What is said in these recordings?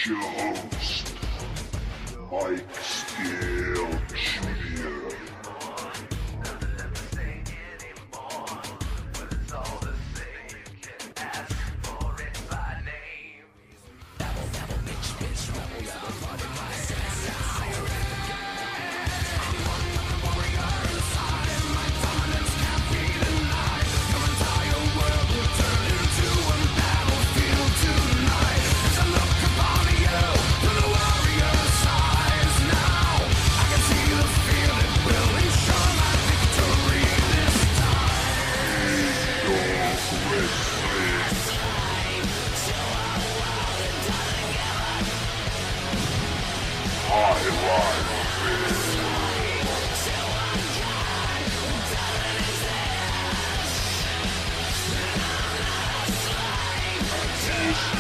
your host, Mike Steele Jr.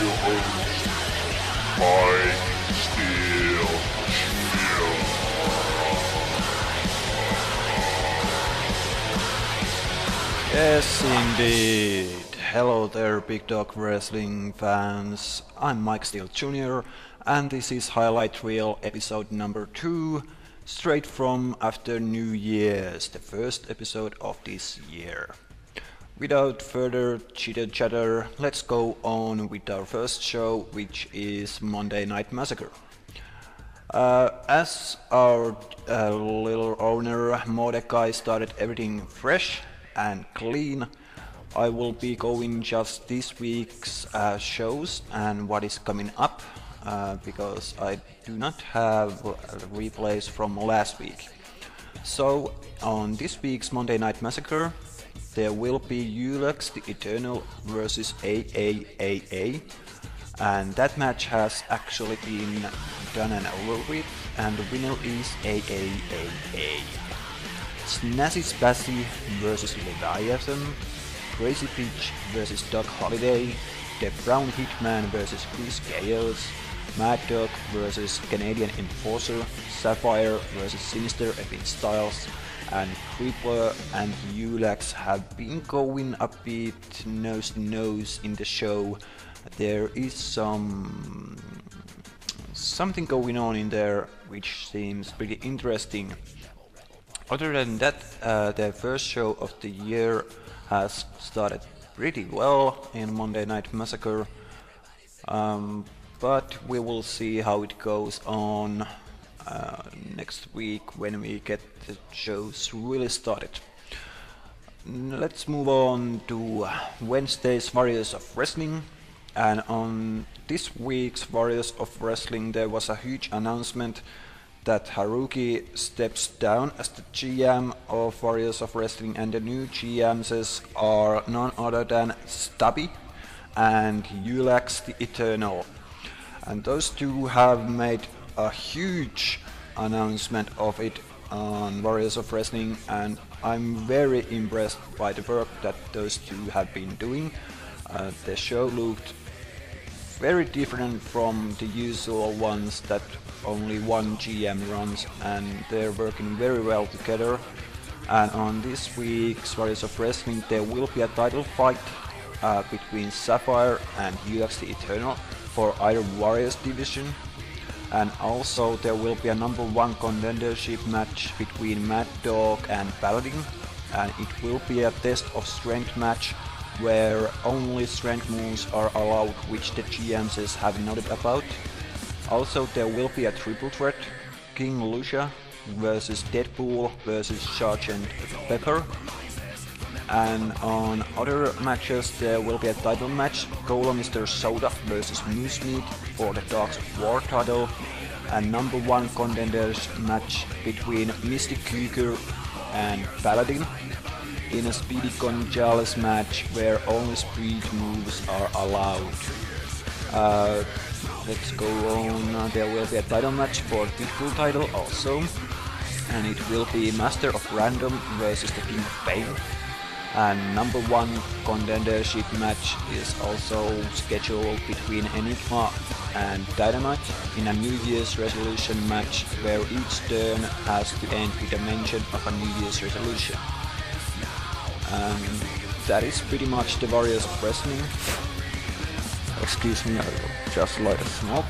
Your host, Mike Steele Jr. Yes, indeed. Hello there, Big Dog Wrestling fans. I'm Mike Steele Jr., and this is Highlight Reel episode number 2, straight from after New Year's, the first episode of this year. Without further chitter-chatter, let's go on with our first show, which is Monday Night Massacre. As our little owner Mordecai started everything fresh and clean, I will be going just this week's shows and what is coming up, because I do not have replays from last week. So on this week's Monday Night Massacre, there will be Ulex the Eternal versus AAAA, and that match has actually been done and over with, and the winner is AAAA. Snazzy Spazzy versus Leviathan, Crazy Peach versus Doc Holliday, The Brown Hitman versus Chris Chaos, Mad Dog versus Canadian Enforcer, Sapphire versus Sinister Epic Styles, and Creeper and Ulex have been going a bit nose to nose in the show. There is something going on in there which seems pretty interesting. Other than that, the first show of the year has started pretty well in Monday Night Massacre, but we will see how it goes on next week when we get the shows really started. Let's move on to Wednesday's Warriors of Wrestling, and on this week's Warriors of Wrestling there was a huge announcement that Haruki steps down as the GM of Warriors of Wrestling, and the new GMs are none other than Stubby and Ulex the Eternal, and those two have made a huge announcement of it on Warriors of Wrestling, and I'm very impressed by the work that those two have been doing. The show looked very different from the usual ones that only one GM runs, and they're working very well together. And on this week's Warriors of Wrestling there will be a title fight between Sapphire and Ulex the Eternal for Iron Warriors division, and also there will be a number 1 contendership match between Mad Dog and Paladin, and it will be a test of strength match where only strength moves are allowed, which the GMs have noted about. Also there will be a triple threat, King Lucia versus Deadpool versus Sergeant Pepper. And on other matches there will be a title match, Cola Mr. Soda versus Moose Meat for the Dogs of War title, and number 1 contenders match between Mystic Cougar and Paladin in a Speedy Gonzales match where only speed moves are allowed. Let's go on, there will be a title match for the Pitbull title also, and it will be Master of Random versus the King of Pain. And number 1 contendership match is also scheduled between Enigma and Dynamite in a New Year's resolution match where each turn has to end with a mention of a New Year's resolution. And that is pretty much the Warriors of Wrestling. Excuse me, I will just light a smoke.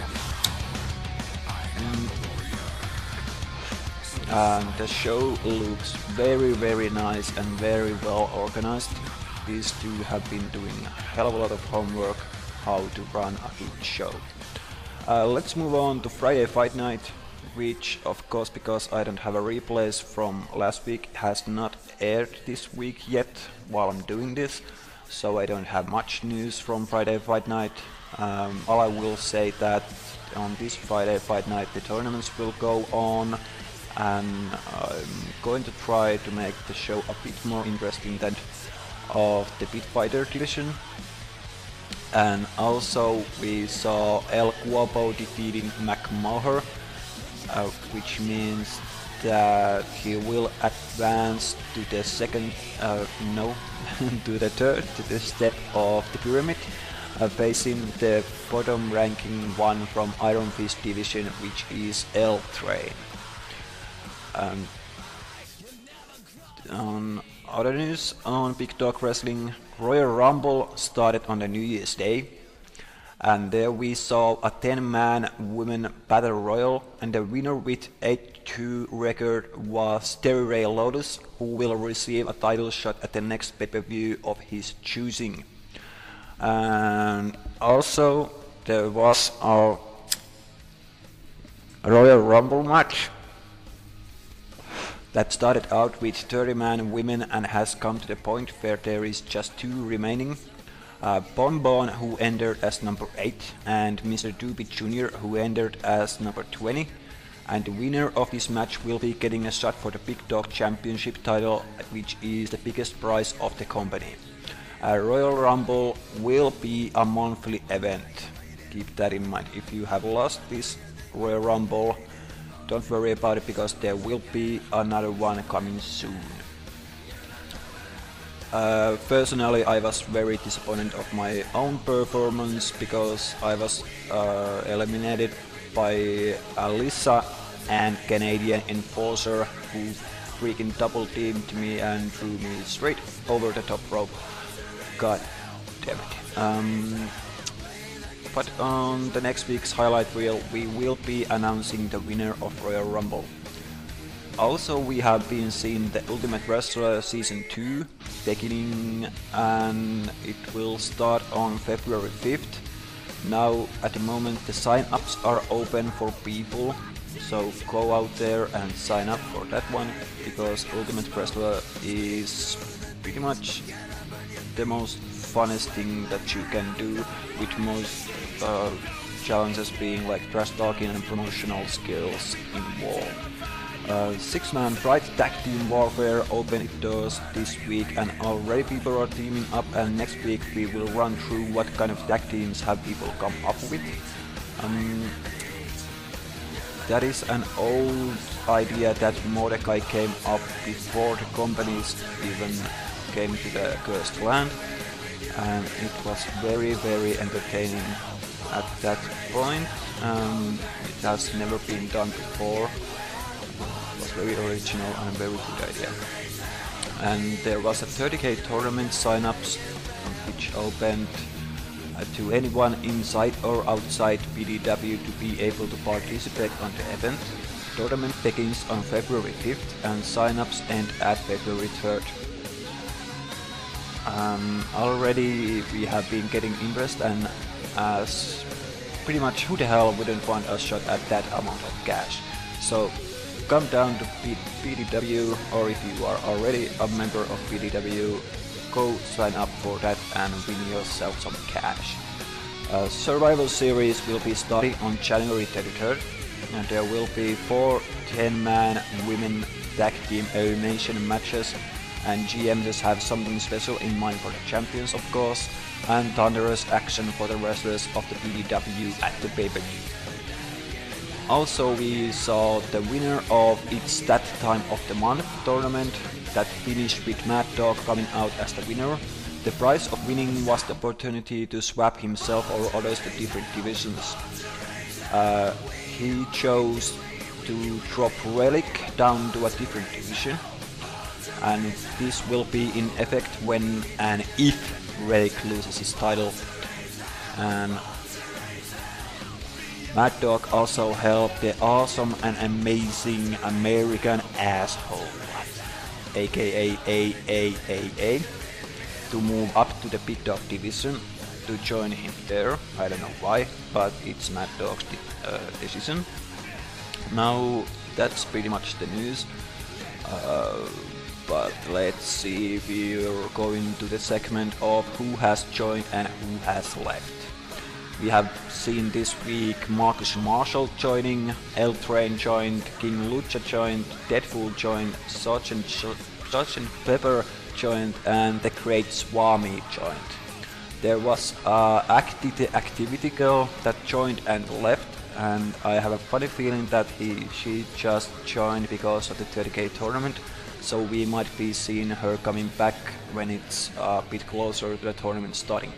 And the show looks very nice and very well organized. These two have been doing a hell of a lot of homework how to run a good show. Let's move on to Friday Fight Night, which of course, because I don't have a replays from last week, has not aired this week yet while I'm doing this, so I don't have much news from Friday Fight Night. All I will say that on this Friday Fight Night the tournaments will go on, and I'm going to try to make the show a bit more interesting than of the Pit Fighter division. And also we saw El Guapo defeating McMahon, which means that he will advance to the second, to the third, to the step of the pyramid, facing the bottom ranking one from Iron Fist division, which is El Train. On other news, on Big Dog Wrestling, Royal Rumble started on the New Year's Day, and there we saw a 10-man women battle royal, and the winner with 8-2 record was Terry Ray Lotus, who will receive a title shot at the next pay-per-view of his choosing. And also there was a Royal Rumble match that started out with 30-man women and has come to the point where there is just 2 remaining. Bon Bon, who entered as number 8, and Mr. Doobie Jr., who entered as number 20. And the winner of this match will be getting a shot for the Big Dog Championship title, which is the biggest prize of the company. Royal Rumble will be a monthly event. Keep that in mind. If you have lost this Royal Rumble, don't worry about it, because there will be another one coming soon. Personally, I was very disappointed of my own performance, because I was eliminated by Alyssa and Canadian Enforcer, who freaking double teamed me and threw me straight over the top rope. God damn it. But on the next week's highlight reel, we will be announcing the winner of Royal Rumble. Also, we have been seeing the Ultimate Wrestler Season 2 beginning, and it will start on February 5th. Now, at the moment, the sign-ups are open for people, so go out there and sign up for that one, because Ultimate Wrestler is pretty much the most funnest thing that you can do, with most challenges being like trash talking and promotional skills involved. 6-man Pride Tag Team Warfare opened its doors this week, and already people are teaming up, and next week we will run through what kind of tag teams have people come up with. That is an old idea that Mordecai came up before the companies even came to the Cursed Land, and it was very entertaining at that point. It has never been done before. It was very original and very good idea. And there was a 30k tournament sign-ups, which opened to anyone inside or outside PDW to be able to participate on the event. The tournament begins on February 5th and sign-ups end at February 3rd. Already we have been getting interest, and as pretty much who the hell wouldn't want a shot at that amount of cash. So come down to PDW, or if you are already a member of PDW, go sign up for that and win yourself some cash. Survival Series will be starting on January 33rd, and there will be 4 10-man women tag team elimination matches, and GM just have something special in mind for the champions, of course, and thunderous action for the wrestlers of the PDW at the pay-per-view. Also, we saw the winner of It's That Time of the Month tournament that finished with Mad Dog coming out as the winner. The prize of winning was the opportunity to swap himself or others to different divisions. He chose to drop Relic down to a different division, and this will be in effect when and if Relic loses his title. And Mad Dog also helped the awesome and amazing American asshole, aka AAAA, to move up to the Big Dog division to join him there. I don't know why, but it's Mad Dog's decision. Now that's pretty much the news. But let's see if we're going to the segment of who has joined and who has left. We have seen this week Marcus Marshall joining, L Train joined, King Lucha joined, Deadpool joined, Sgt. Pepper joined, and the Great Swami joined. There was Activity Girl that joined and left, and I have a funny feeling that she just joined because of the 30k tournament, so we might be seeing her coming back when it's a bit closer to the tournament starting.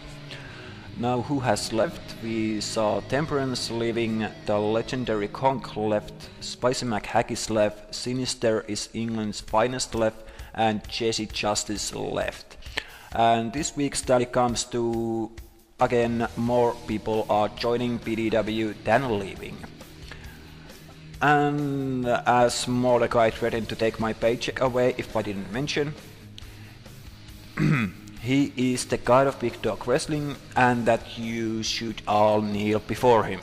Now who has left? We saw Temperance leaving, the legendary Conk left, Spicy McHaggis left, Sinister is England's finest left, and Jesse Justice left. And this week's tally comes to, again, more people are joining PDW than leaving. And as Mordecai threatened to take my paycheck away if I didn't mention, he is the god of Big Dog Wrestling, and that you should all kneel before him.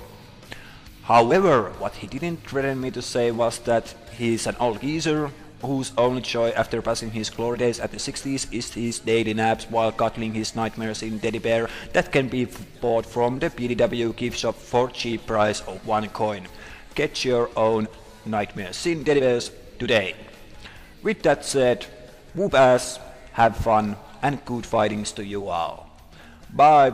However, what he didn't threaten me to say was that he's an old geezer whose only joy after passing his glory days at the 60s is his daily naps while cuddling his nightmares in teddy bear that can be bought from the PDW gift shop for cheap price of 1 coin. Get your own nightmares in teddy bears today. With that said, whoop ass, have fun, and good fightings to you all. Bye!